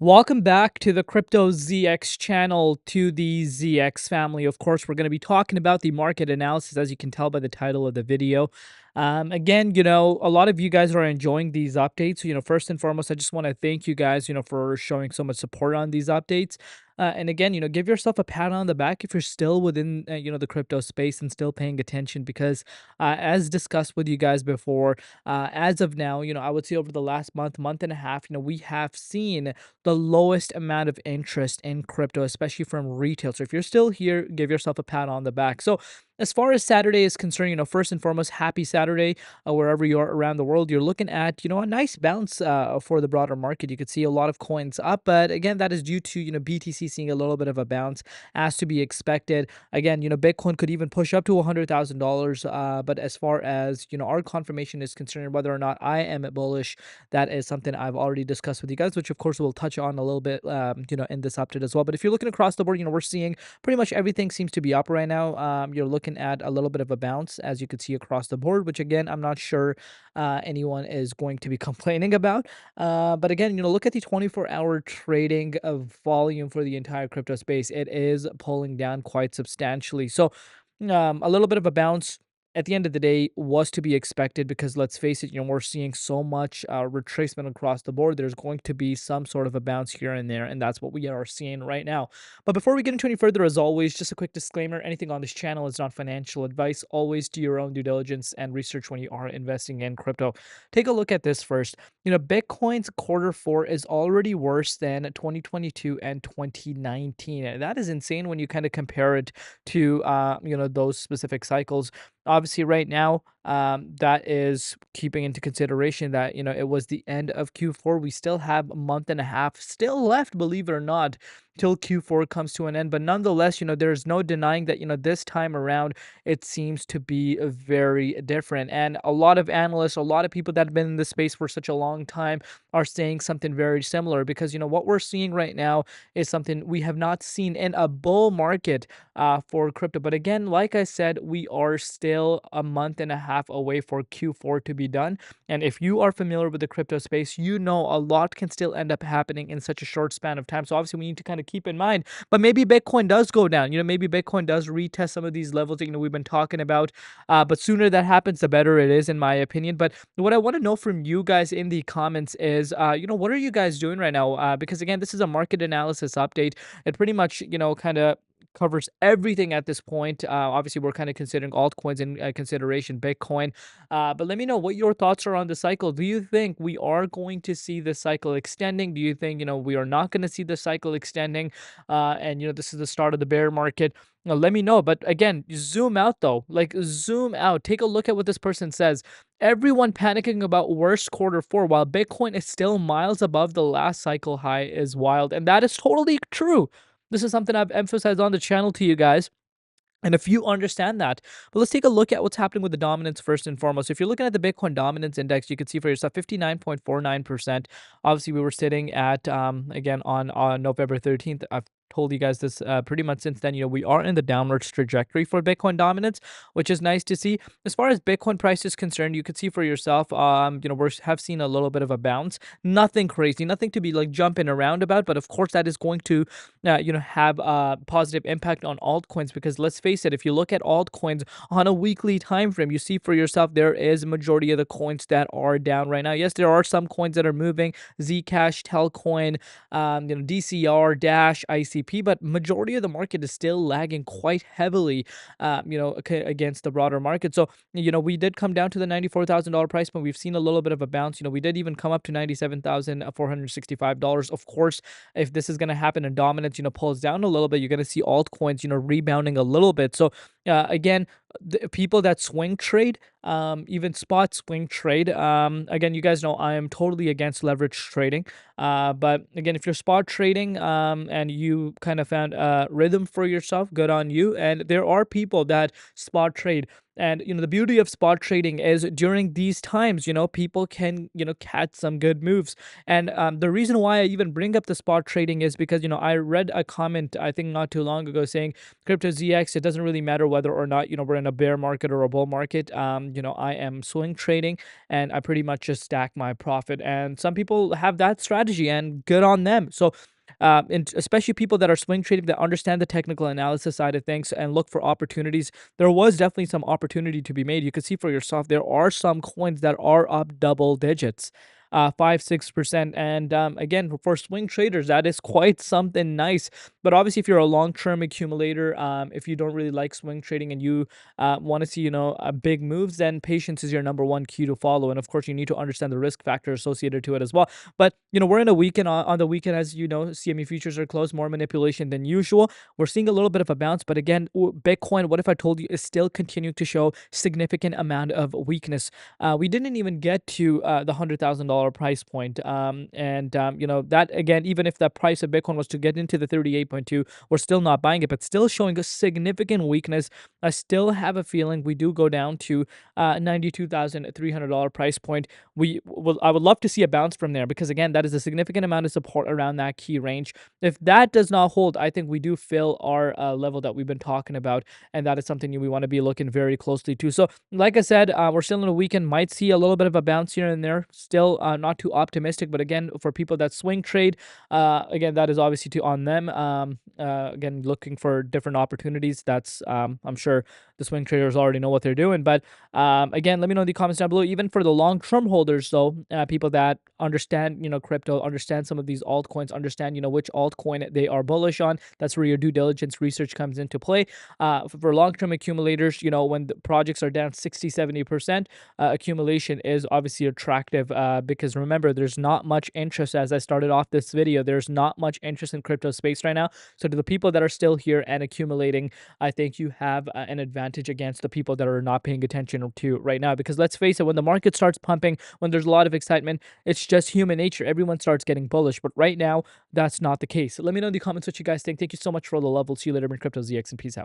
Welcome back to the Crypto ZX channel, to the ZX family. Of course, we're going to be talking about the market analysis, as you can tell by the title of the video. Again, a lot of you guys are enjoying these updates. So, first and foremost, I just want to thank you guys, for showing so much support on these updates. And again, give yourself a pat on the back if you're still within, the crypto space and still paying attention, because as discussed with you guys before, as of now, I would say over the last month and a half, we have seen the lowest amount of interest in crypto, especially from retail. So if you're still here, give yourself a pat on the back. So as far as Saturday is concerned, first and foremost, happy Saturday, wherever you are around the world. You're looking at, a nice bounce for the broader market. You could see a lot of coins up, but again, that is due to, BTC seeing a little bit of a bounce as to be expected. Again, Bitcoin could even push up to $100,000. But as far as, our confirmation is concerned, whether or not I am bullish, that is something I've already discussed with you guys, which of course we'll touch on a little bit, in this update as well. But if you're looking across the board, we're seeing pretty much everything seems to be up right now. You're looking at a little bit of a bounce, as you could see across the board, which again, I'm not sure anyone is going to be complaining about. But again, look at the 24-hour trading of volume for the entire crypto space. It is pulling down quite substantially. So a little bit of a bounce at the end of the day was to be expected, because let's face it, we're seeing so much retracement across the board. There's going to be some sort of a bounce here and there, and that's what we are seeing right now. But before we get into any further, as always, just a quick disclaimer: anything on this channel is not financial advice. Always do your own due diligence and research when you are investing in crypto. Take a look at this first. Bitcoin's quarter 4 is already worse than 2022 and 2019, and that is insane when you kind of compare it to those specific cycles. Obviously, right now, that is keeping into consideration that, it was the end of Q4. We still have a month and a half still left, believe it or not, till Q4 comes to an end. But nonetheless, there's no denying that, this time around, it seems to be very different. And a lot of analysts, a lot of people that have been in this space for such a long time are saying something very similar, because, what we're seeing right now is something we have not seen in a bull market for crypto. But again, like I said, we are still a month and a half away for Q4 to be done. And if you are familiar with the crypto space, a lot can still end up happening in such a short span of time. So obviously, we need to kind of keep in mind. But maybe Bitcoin does go down. Maybe Bitcoin does retest some of these levels that we've been talking about. But sooner that happens, the better it is, in my opinion. But what I want to know from you guys in the comments is, what are you guys doing right now? Because again, this is a market analysis update. It pretty much, kind of covers everything at this point. Obviously, we're kind of considering altcoins in consideration, Bitcoin. But let me know what your thoughts are on the cycle. Do you think we are going to see the cycle extending? Do you think, we are not going to see the cycle extending? And, this is the start of the bear market. Let me know. But again, zoom out though. Like, zoom out. Take a look at what this person says. Everyone panicking about worst quarter 4 while Bitcoin is still miles above the last cycle high is wild. And that is totally true. This is something I've emphasized on the channel to you guys. And if you understand that, but let's take a look at what's happening with the dominance first and foremost. If you're looking at the Bitcoin dominance index, you can see for yourself 59.49%. Obviously, we were sitting at, again, on November 13th. I've told you guys this pretty much since then. We are in the downwards trajectory for Bitcoin dominance, which is nice to see. As far as Bitcoin price is concerned, you can see for yourself, we have seen a little bit of a bounce. Nothing crazy, nothing to be like jumping around about, but of course that is going to, have a positive impact on altcoins, because let's face it, if you look at altcoins on a weekly time frame, you see for yourself there is a majority of the coins that are down right now. Yes, there are some coins that are moving: Zcash, Telcoin, DCR, Dash, ICP, but majority of the market is still lagging quite heavily, against the broader market. So, we did come down to the $94,000 price point. We've seen a little bit of a bounce. We did even come up to $97,465. Of course, if this is going to happen and dominance, pulls down a little bit, you're going to see altcoins, rebounding a little bit. So, again, the people that swing trade, even spot swing trade, again, you guys know I am totally against leverage trading. But again, if you're spot trading, and you kind of found a rhythm for yourself, good on you. And there are people that spot trade And the beauty of spot trading is during these times, people can catch some good moves. And the reason why I even bring up the spot trading is because I read a comment, I think not too long ago, saying crypto ZX, it doesn't really matter whether or not we're in a bear market or a bull market. I am swing trading, and I pretty much just stack my profit. And some people have that strategy, and good on them. So and especially people that are swing trading, that understand the technical analysis side of things and look for opportunities. There was definitely some opportunity to be made. You can see for yourself, there are some coins that are up double digits, 5 6%. And again, for swing traders, that is quite something nice. But obviously, if you're a long-term accumulator, if you don't really like swing trading and you want to see big moves, then patience is your number one key to follow. And of course, you need to understand the risk factor associated to it as well. But we're in a weekend. On the weekend, as CME futures are closed, more manipulation than usual. We're seeing a little bit of a bounce, but again, Bitcoin, what if I told you, is still continuing to show significant amount of weakness. We didn't even get to the $100,000 price point, and that, again, even if the price of Bitcoin was to get into the 38.2, we're still not buying it, but still showing a significant weakness. I still have a feeling we do go down to $92,300 price point. I would love to see a bounce from there, because again, that is a significant amount of support around that key range. If that does not hold, I think we do fill our level that we've been talking about, and that is something we want to be looking very closely to. So, like I said, we're still in a weekend, might see a little bit of a bounce here and there. Still not too optimistic, but again, for people that swing trade, again, that is obviously on them. Again, looking for different opportunities. That's I'm sure the swing traders already know what they're doing. But again, let me know in the comments down below. Even for the long-term holders, though, people that understand crypto, understand some of these altcoins, understand which altcoin they are bullish on. That's where your due diligence research comes into play. For long-term accumulators, when the projects are down 60-70%, accumulation is obviously attractive, because remember, there's not much interest. As I started off this video, there's not much interest in crypto space right now. So to the people that are still here and accumulating, I think you have an advantage against the people that are not paying attention to right now. Because let's face it, when the market starts pumping, when there's a lot of excitement, it's just human nature. Everyone starts getting bullish. But right now, that's not the case. So let me know in the comments what you guys think. Thank you so much for all the love. We'll see you later in Crypto ZX, and peace out.